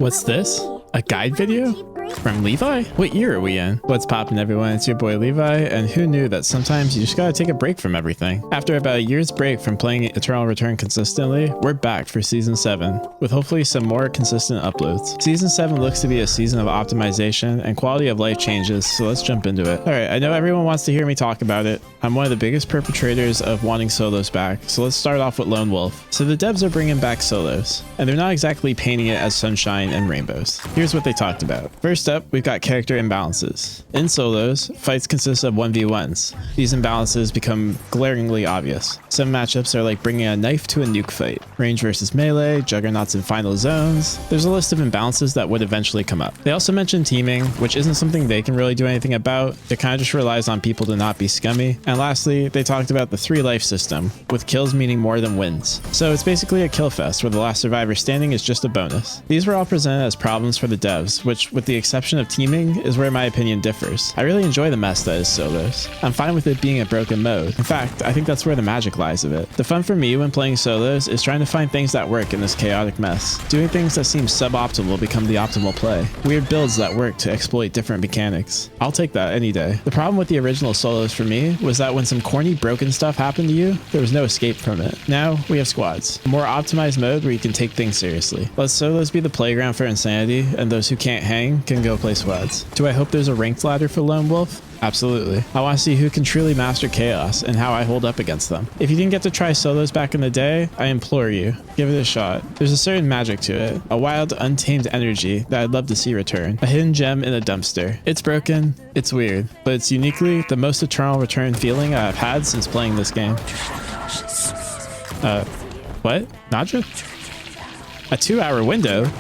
What's this? A guide video? From Levi? What year are we in? What's poppin' everyone, it's your boy Levi, and who knew that sometimes you just gotta take a break from everything. After about a year's break from playing Eternal Return consistently, we're back for Season 7, with hopefully some more consistent uploads. Season 7 looks to be a season of optimization and quality of life changes, so let's jump into it. Alright, I know everyone wants to hear me talk about it. I'm one of the biggest perpetrators of wanting solos back, so let's start off with Lone Wolf. So the devs are bringing back solos, and they're not exactly painting it as sunshine and rainbows. Here's what they talked about. First up, we've got character imbalances. In solos, fights consist of 1v1s. These imbalances become glaringly obvious. Some matchups are like bringing a knife to a nuke fight. Range versus melee, juggernauts in final zones. There's a list of imbalances that would eventually come up. They also mentioned teaming, which isn't something they can really do anything about. It kind of just relies on people to not be scummy. And lastly, they talked about the 3 life system, with kills meaning more than wins. So it's basically a kill fest where the last survivor standing is just a bonus. These were all presented as problems for the devs, which, with the exception of teaming, is where my opinion differs. I really enjoy the mess that is solos. I'm fine with it being a broken mode. In fact, I think that's where the magic lies of it. The fun for me when playing solos is trying to find things that work in this chaotic mess. Doing things that seem suboptimal become the optimal play. Weird builds that work to exploit different mechanics. I'll take that any day. The problem with the original solos for me was that when some corny broken stuff happened to you, there was no escape from it. Now we have squads. A more optimized mode where you can take things seriously. Let solos be the playground for insanity, and those who can't hang can go play squads. Do I hope there's a ranked ladder for Lone Wolf? Absolutely. I want to see who can truly master chaos and how I hold up against them. If you didn't get to try solos back in the day, I implore you, give it a shot. There's a certain magic to it, a wild, untamed energy that I'd love to see return. A hidden gem in a dumpster. It's broken, it's weird, but it's uniquely the most Eternal Return feeling I've had since playing this game. What? Nadja? A 2-hour window?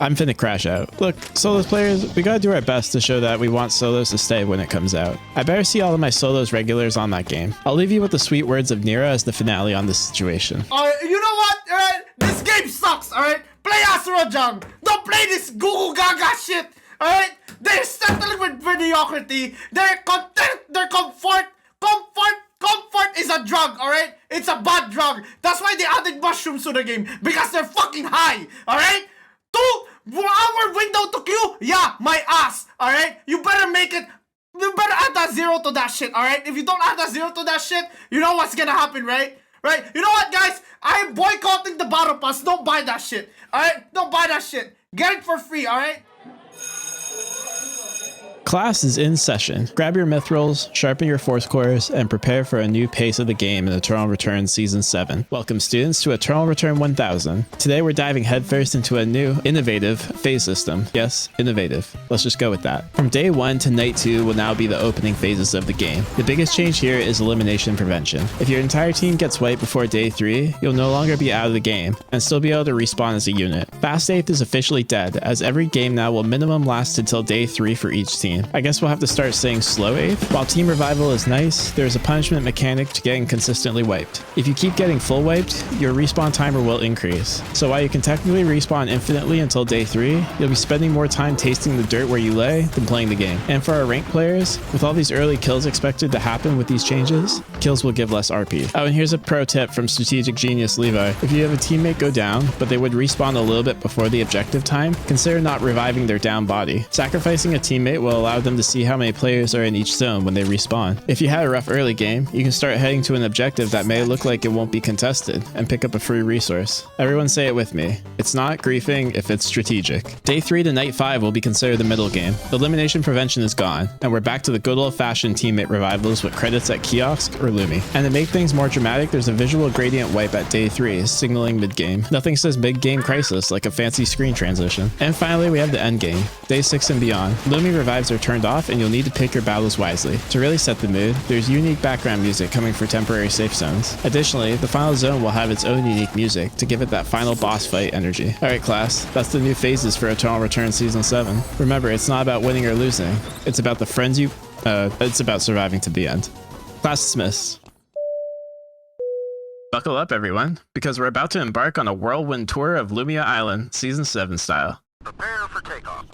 I'm finna crash out. Look, solos players, we gotta do our best to show that we want solos to stay when it comes out. I better see all of my solos regulars on that game. I'll leave you with the sweet words of Nira as the finale on this situation. You know what? Alright, this game sucks, alright? Play Asura Jung. Don't play this Google Gaga shit, alright? They're settling with mediocrity. Their content, their comfort is a drug, alright? It's a bad drug. That's why they added mushrooms to the game, because they're fucking high, alright? 2-hour window to queue? Yeah, my ass, alright? You better make it, you better add a 0 to that shit, alright? If you don't add a 0 to that shit, you know what's gonna happen, right? Right? You know what, guys? I'm boycotting the battle pass. Don't buy that shit, alright? Don't buy that shit. Get it for free, alright? Class is in session. Grab your myth rolls, sharpen your force cores, and prepare for a new pace of the game in Eternal Return Season 7. Welcome students to Eternal Return 1000. Today we're diving headfirst into a new, innovative phase system. Yes, innovative. Let's just go with that. From day 1 to night 2 will now be the opening phases of the game. The biggest change here is elimination prevention. If your entire team gets wiped before day 3, you'll no longer be out of the game, and still be able to respawn as a unit. Fast 8th is officially dead, as every game now will minimum last until day 3 for each team. I guess we'll have to start saying slow 8th. While team revival is nice, there's a punishment mechanic to getting consistently wiped. If you keep getting full wiped, your respawn timer will increase. So while you can technically respawn infinitely until day 3, you'll be spending more time tasting the dirt where you lay than playing the game. And for our ranked players, with all these early kills expected to happen with these changes, kills will give less RP. Oh, and here's a pro tip from strategic genius Levi. If you have a teammate go down, but they would respawn a little bit before the objective time, consider not reviving their down body. Sacrificing a teammate will allow them to see how many players are in each zone when they respawn. If you had a rough early game, you can start heading to an objective that may look like it won't be contested and pick up a free resource. Everyone say it with me. It's not griefing if it's strategic. Day 3 to night 5 will be considered the middle game. Elimination prevention is gone, and we're back to the good old-fashioned teammate revivals with credits at kiosk or Lumi. And to make things more dramatic, there's a visual gradient wipe at day 3, signaling mid-game. Nothing says mid-game crisis like a fancy screen transition. And finally, we have the end game, day 6 and beyond. Lumi revives are turned off, and you'll need to pick your battles wisely. To really set the mood, there's unique background music coming for temporary safe zones. Additionally, the final zone will have its own unique music to give it that final boss fight energy. Alright class, that's the new phases for Eternal Return Season 7. Remember, it's not about winning or losing. It's about the friends you... it's about surviving to the end. Class dismissed. Buckle up everyone, because we're about to embark on a whirlwind tour of Lumia Island, Season 7 style. Prepare for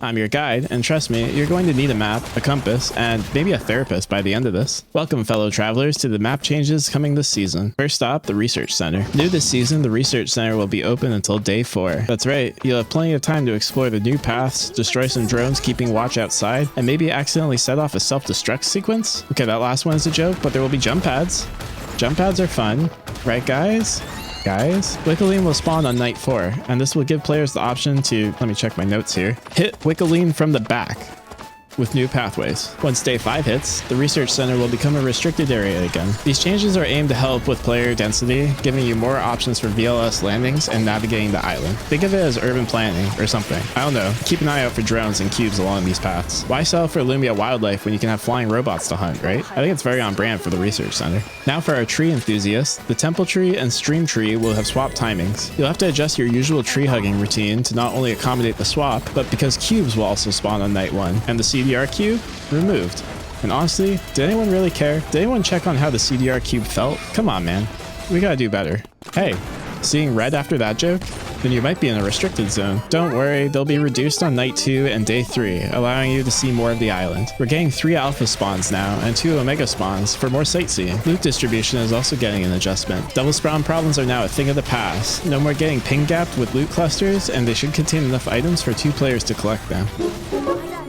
I'm your guide, and trust me, you're going to need a map, a compass, and maybe a therapist by the end of this. Welcome, fellow travelers, to the map changes coming this season. First stop, the Research Center. New this season, the Research Center will be open until day 4. That's right, you'll have plenty of time to explore the new paths, destroy some drones keeping watch outside, and maybe accidentally set off a self-destruct sequence? Okay, that last one is a joke, but there will be jump pads. Jump pads are fun, right guys? Wickeline will spawn on night 4, and this will give players the option to, let me check my notes here, hit Wickeline from the back with new pathways. Once day 5 hits, the Research Center will become a restricted area again. These changes are aimed to help with player density, giving you more options for VLS landings and navigating the island. Think of it as urban planning or something. I don't know, keep an eye out for drones and cubes along these paths. Why sell for Lumia wildlife when you can have flying robots to hunt, right? I think it's very on brand for the Research Center. Now for our tree enthusiasts, the Temple Tree and Stream Tree will have swapped timings. You'll have to adjust your usual tree hugging routine to not only accommodate the swap, but because cubes will also spawn on night 1, and the CDR cube removed. And honestly, did anyone really care? Did anyone check on how the CDR cube felt? Come on, man. We gotta do better. Hey, seeing red after that joke? Then you might be in a restricted zone. Don't worry, they'll be reduced on night 2 and day 3, allowing you to see more of the island. We're getting 3 alpha spawns now and 2 omega spawns for more sightseeing. Loot distribution is also getting an adjustment. Double spawn problems are now a thing of the past. No more getting ping gapped with loot clusters, and they should contain enough items for 2 players to collect them.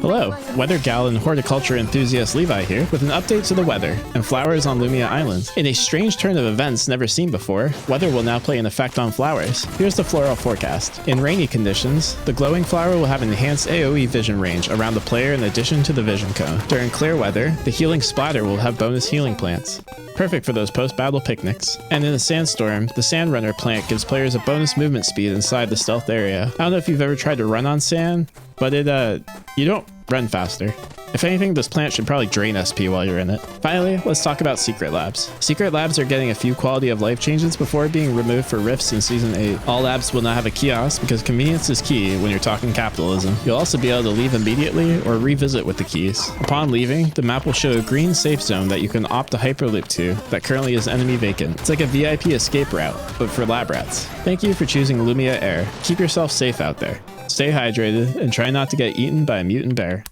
Hello, Weather Gal and Horticulture Enthusiast Levi here with an update to the weather and flowers on Lumia Island. In a strange turn of events never seen before, weather will now play an effect on flowers. Here's the floral forecast. In rainy conditions, the glowing flower will have an enhanced AoE vision range around the player in addition to the vision cone. During clear weather, the healing splatter will have bonus healing plants. Perfect for those post-battle picnics. And in a sandstorm, the Sand Runner plant gives players a bonus movement speed inside the stealth area. I don't know if you've ever tried to run on sand, but you don't run faster. If anything, this plant should probably drain SP while you're in it. Finally, let's talk about Secret Labs. Secret Labs are getting a few quality of life changes before being removed for rifts in Season 8. All labs will now have a kiosk because convenience is key when you're talking capitalism. You'll also be able to leave immediately or revisit with the keys. Upon leaving, the map will show a green safe zone that you can opt to hyperloop to that currently is enemy vacant. It's like a VIP escape route, but for lab rats. Thank you for choosing Lumia Air. Keep yourself safe out there. Stay hydrated and try not to get eaten by a mutant bear.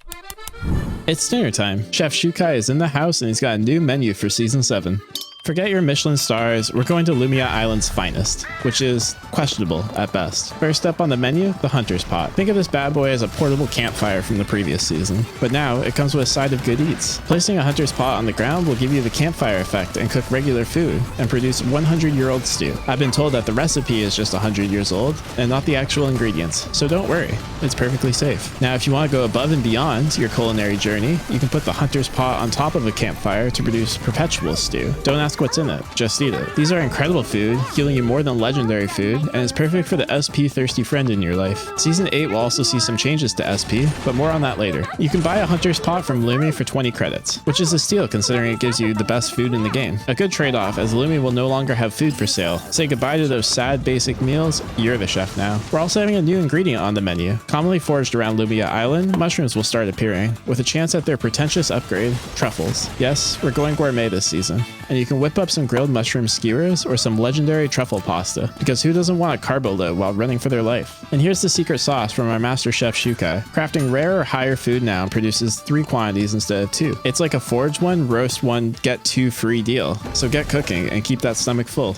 It's dinner time. Chef Shukai is in the house and he's got a new menu for Season 7. Forget your Michelin stars, we're going to Lumia Island's finest, which is questionable at best. First up on the menu, the Hunter's Pot. Think of this bad boy as a portable campfire from the previous season, but now it comes with a side of good eats. Placing a Hunter's Pot on the ground will give you the campfire effect and cook regular food, and produce 100-year-old stew. I've been told that the recipe is just 100 years old, and not the actual ingredients, so don't worry, it's perfectly safe. Now if you want to go above and beyond your culinary journey, you can put the Hunter's Pot on top of a campfire to produce perpetual stew. Don't ask what's in it, just eat it. These are incredible food, healing you more than legendary food, and it's perfect for the SP thirsty friend in your life. Season 8 will also see some changes to SP, but more on that later. You can buy a Hunter's Pot from Lumi for 20 credits, which is a steal considering it gives you the best food in the game. A good trade-off as Lumi will no longer have food for sale. Say goodbye to those sad basic meals, you're the chef now. We're also having a new ingredient on the menu. Commonly foraged around Lumia Island, mushrooms will start appearing, with a chance at their pretentious upgrade, truffles. Yes, we're going gourmet this season, and you can whip up some grilled mushroom skewers or some legendary truffle pasta, because who doesn't want a carbo load while running for their life? And here's the secret sauce from our master chef Shukai. Crafting rare or higher food now produces 3 quantities instead of 2. It's like a forge one, roast one, get 2 free deal. So get cooking and keep that stomach full.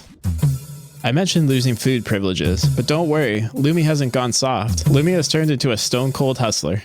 I mentioned losing food privileges, but don't worry, Lumi hasn't gone soft. Lumi has turned into a stone cold hustler.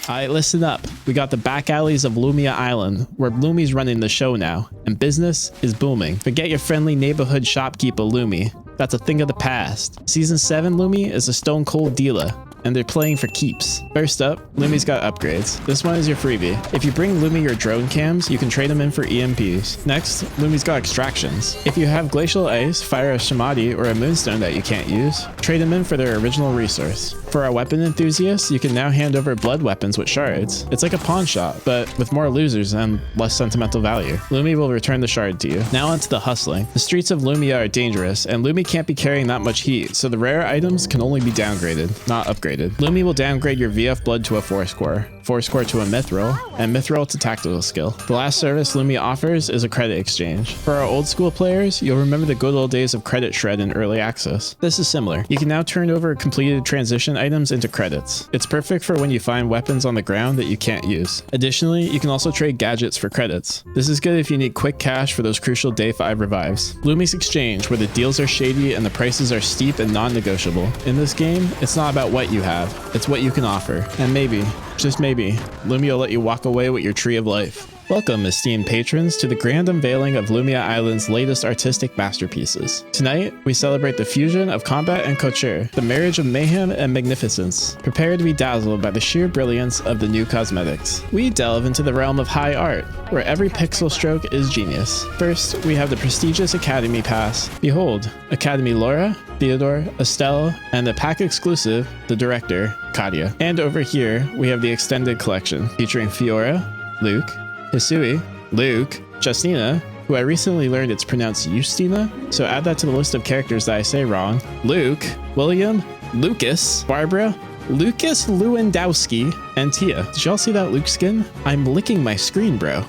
Alright, listen up. We got the back alleys of Lumia Island, where Lumi's running the show now, and business is booming. Forget your friendly neighborhood shopkeeper Lumi. That's a thing of the past. Season 7 Lumi is a stone cold dealer, and they're playing for keeps. First up, Lumi's got upgrades. This one is your freebie. If you bring Lumi your drone cams, you can trade them in for EMPs. Next, Lumi's got extractions. If you have glacial ice, fire a Shamadi, or a moonstone that you can't use, trade them in for their original resource. For our weapon enthusiasts, you can now hand over blood weapons with shards. It's like a pawn shop, but with more losers and less sentimental value. Lumi will return the shard to you. Now onto the hustling. The streets of Lumia are dangerous, and Lumi can't be carrying that much heat, so the rare items can only be downgraded, not upgraded. Lumi will downgrade your VF blood to a 4 score. Force Core to a Myth Roll, and Myth Roll to Tactical Skill. The last service Lumi offers is a credit exchange. For our old school players, you'll remember the good old days of Credit Shred in early access. This is similar. You can now turn over completed transition items into credits. It's perfect for when you find weapons on the ground that you can't use. Additionally, you can also trade gadgets for credits. This is good if you need quick cash for those crucial day 5 revives. Lumi's Exchange, where the deals are shady and the prices are steep and non-negotiable. In this game, it's not about what you have, it's what you can offer. And maybe, just maybe, Lumi will let you walk away with your tree of life. Welcome, esteemed patrons, to the grand unveiling of Lumia Island's latest artistic masterpieces. Tonight, we celebrate the fusion of combat and couture, the marriage of mayhem and magnificence. Prepare to be dazzled by the sheer brilliance of the new cosmetics. We delve into the realm of high art, where every pixel stroke is genius. First, we have the prestigious Academy Pass. Behold, Academy Laura, Theodore, Estelle, and the pack exclusive, the director, Kadia. And over here, we have the extended collection, featuring Fiora, Luke, Hisui, Luke, Justina, who I recently learned it's pronounced Justina, so add that to the list of characters that I say wrong, Luke, William, Lucas, Barbara, Lucas Lewandowski, and Tia. Did y'all see that Luke skin? I'm licking my screen, bro.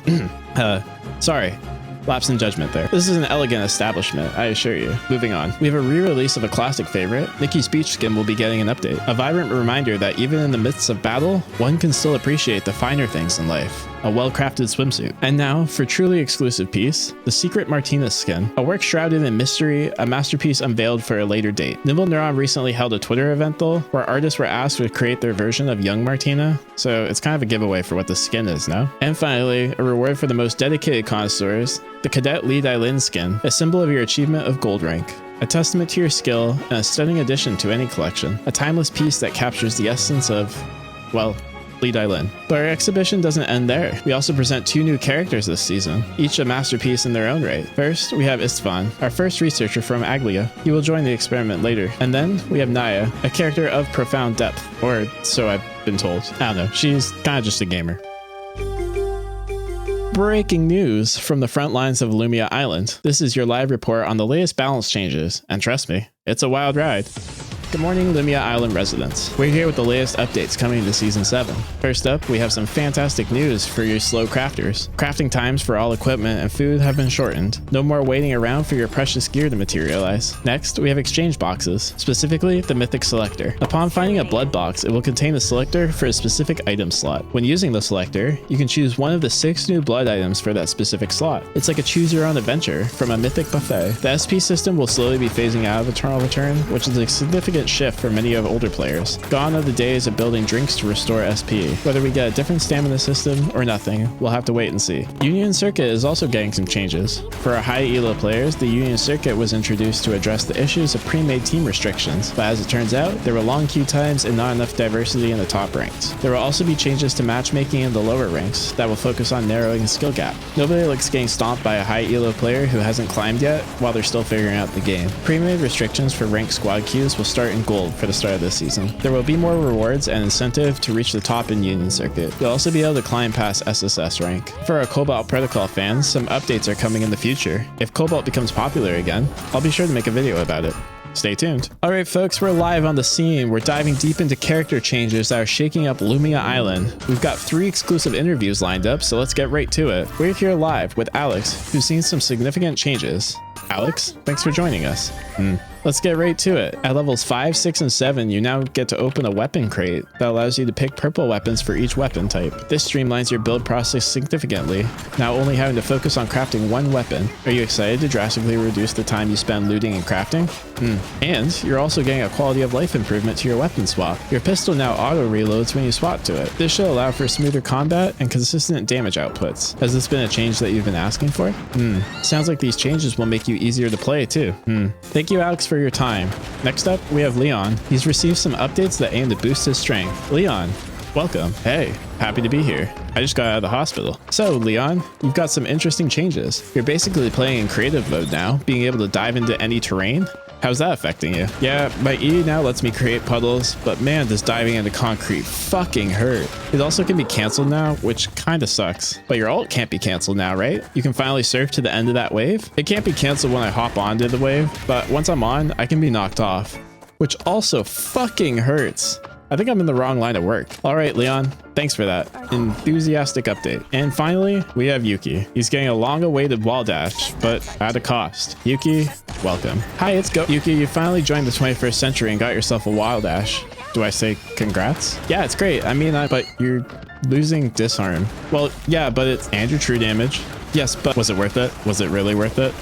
Sorry. Lapse in judgment there. This is an elegant establishment, I assure you. Moving on. We have a re-release of a classic favorite. Nikki's beach skin will be getting an update. A vibrant reminder that even in the midst of battle, one can still appreciate the finer things in life. A well-crafted swimsuit. And now, for truly exclusive piece, the Secret Martinez skin. A work shrouded in mystery, a masterpiece unveiled for a later date. Nimble Neuron recently held a Twitter event though, where artists were asked to create their version of young Martina, so it's kind of a giveaway for what the skin is now. And finally, a reward for the most dedicated connoisseurs, the Cadet Li Dailin skin, a symbol of your achievement of gold rank. A testament to your skill, and a stunning addition to any collection. A timeless piece that captures the essence of, well, Li Dailin. But our exhibition doesn't end there. We also present 2 new characters this season, each a masterpiece in their own right. First, we have Istvan, our first researcher from Aglia. He will join the experiment later. And then we have Naya, a character of profound depth, or so I've been told. I don't know, she's kind of just a gamer. Breaking news from the front lines of Lumia Island. This is your live report on the latest balance changes, and trust me, it's a wild ride. Good morning, Lumia Island residents. We're here with the latest updates coming to Season 7. First up, we have some fantastic news for your slow crafters. Crafting times for all equipment and food have been shortened. No more waiting around for your precious gear to materialize. Next, we have exchange boxes, specifically the Mythic Selector. Upon finding a blood box, it will contain a selector for a specific item slot. When using the selector, you can choose one of the 6 new blood items for that specific slot. It's like a choose-your-own adventure from a mythic buffet. The SP system will slowly be phasing out of Eternal Return, which is a significant shift for many of older players. Gone are the days of building drinks to restore SP. Whether we get a different stamina system or nothing, we'll have to wait and see. Union Circuit is also getting some changes. For our high elo players, the Union Circuit was introduced to address the issues of pre-made team restrictions, but as it turns out, there were long queue times and not enough diversity in the top ranks. There will also be changes to matchmaking in the lower ranks that will focus on narrowing the skill gap. Nobody likes getting stomped by a high elo player who hasn't climbed yet while they're still figuring out the game. Pre-made restrictions for ranked squad queues will start in gold for the start of this season. There will be more rewards and incentive to reach the top in Union Circuit. You'll also be able to climb past SSS rank. For our Cobalt Protocol fans, some updates are coming in the future. If Cobalt becomes popular again, I'll be sure to make a video about it. Stay tuned. Alright folks, we're live on the scene. We're diving deep into character changes that are shaking up Lumia Island. We've got 3 exclusive interviews lined up, so let's get right to it. We're here live with Alex, who's seen some significant changes. Alex, thanks for joining us. Let's get right to it. At levels 5, 6, and 7, you now get to open a weapon crate that allows you to pick purple weapons for each weapon type. This streamlines your build process significantly, now only having to focus on crafting one weapon. Are you excited to drastically reduce the time you spend looting and crafting? And you're also getting a quality of life improvement to your weapon swap. Your pistol now auto reloads when you swap to it. This should allow for smoother combat and consistent damage outputs. Has this been a change that you've been asking for? Sounds like these changes will make you easier to play too. Thank you, Alex, for your time. Next up, we have Leon. He's received some updates that aim to boost his strength. Leon, welcome. Hey, happy to be here. I just got out of the hospital. So, Leon, you've got some interesting changes. You're basically playing in creative mode now, being able to dive into any terrain. How's that affecting you? Yeah, my E now lets me create puddles, but man, does diving into concrete fucking hurt. It also can be canceled now, which kinda sucks. But your ult can't be canceled now, right? You can finally surf to the end of that wave. It can't be canceled when I hop onto the wave, but once I'm on, I can be knocked off, which also fucking hurts. I think I'm in the wrong line of work. All right, Leon, thanks for that enthusiastic update. And finally, we have Yuki. He's getting a long-awaited wall dash, but at a cost. Yuki, welcome. Hi, it's Go. Yuki, you finally joined the 21st century and got yourself a wall dash. Do I say congrats? Yeah, it's great. I mean, but you're losing disarm. Well, yeah, but it's and your true damage. Yes, but was it worth it? Was it really worth it?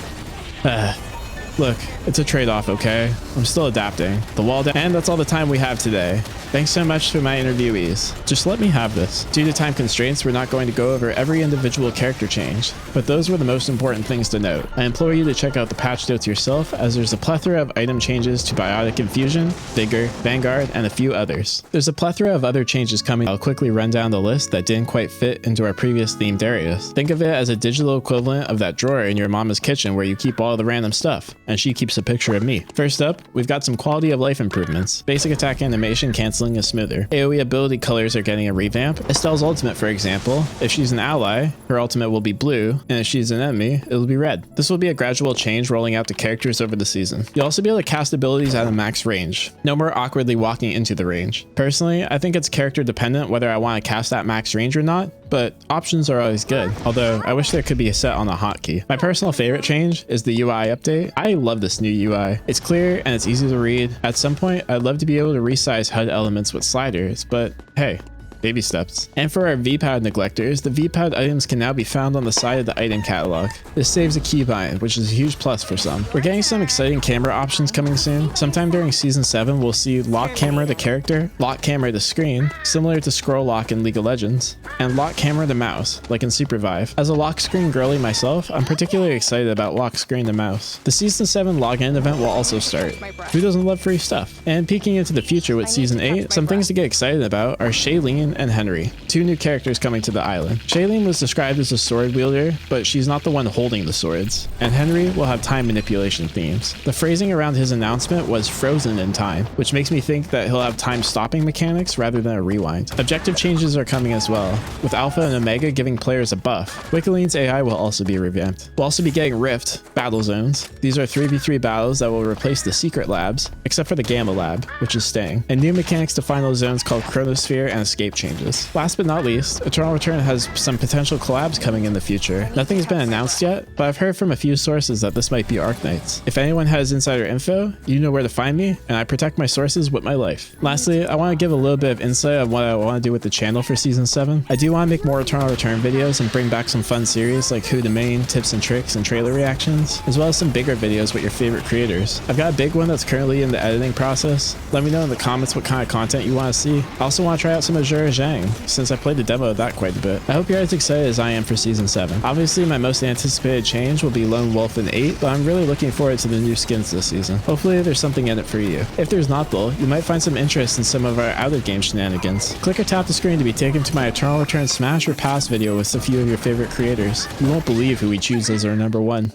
Look, it's a trade-off, okay? I'm still adapting. The wall down, and that's all the time we have today. Thanks so much to my interviewees. Just let me have this. Due to time constraints, we're not going to go over every individual character change, but those were the most important things to note. I implore you to check out the patch notes yourself, as there's a plethora of item changes to Biotic Infusion, Vigor, Vanguard, and a few others. There's a plethora of other changes coming. I'll quickly run down the list that didn't quite fit into our previous themed areas. Think of it as a digital equivalent of that drawer in your mama's kitchen where you keep all the random stuff, and she keeps a picture of me. First up, we've got some quality of life improvements. Basic attack animation canceling is smoother. AoE ability colors are getting a revamp. Estelle's ultimate, for example, if she's an ally, her ultimate will be blue, and if she's an enemy, it'll be red. This will be a gradual change rolling out to characters over the season. You'll also be able to cast abilities at a max range. No more awkwardly walking into the range. Personally, I think it's character dependent whether I want to cast at max range or not, but options are always good, although I wish there could be a set on a hotkey. My personal favorite change is the UI update. I love this new UI. It's clear and it's easy to read. At some point, I'd love to be able to resize HUD elements with sliders, but hey, baby steps. And for our VPAD neglectors, the VPAD items can now be found on the side of the item catalog. This saves a keybind, which is a huge plus for some. We're getting some exciting camera options coming soon. Sometime during Season 7, we'll see lock camera the character, lock camera the screen, similar to scroll lock in League of Legends, and lock camera the mouse, like in Supervive. As a lock screen girly myself, I'm particularly excited about lock screen the mouse. The Season 7 login event will also start. Who doesn't love free stuff? And peeking into the future with Season 8, some things to get excited about are Shailene and Henry, two new characters coming to the island. Shailene was described as a sword wielder, but she's not the one holding the swords, and Henry will have time manipulation themes. The phrasing around his announcement was frozen in time, which makes me think that he'll have time stopping mechanics rather than a rewind. Objective changes are coming as well, with Alpha and Omega giving players a buff. Wikiline's AI will also be revamped. We'll also be getting Rift battle zones. These are 3v3 battles that will replace the secret labs, except for the Gamma Lab, which is staying, and new mechanics to final zones called Chronosphere and Escape changes. Last but not least, Eternal Return has some potential collabs coming in the future. Nothing's been announced yet, but I've heard from a few sources that this might be Arknights. If anyone has insider info, you know where to find me, and I protect my sources with my life. Lastly, I want to give a little bit of insight on what I want to do with the channel for Season 7. I do want to make more Eternal Return videos and bring back some fun series like Who to Main, tips and tricks, and trailer reactions, as well as some bigger videos with your favorite creators. I've got a big one that's currently in the editing process. Let me know in the comments what kind of content you want to see. I also want to try out some Azure Zhang, since I played the demo of that quite a bit. I hope you're as excited as I am for Season 7. Obviously, my most anticipated change will be Lone Wolf in 8, but I'm really looking forward to the new skins this season. Hopefully there's something in it for you. If there's not though, you might find some interest in some of our out of game shenanigans. Click or tap the screen to be taken to my Eternal Return Smash or Pass video with a few of your favorite creators. You won't believe who we choose as our #1.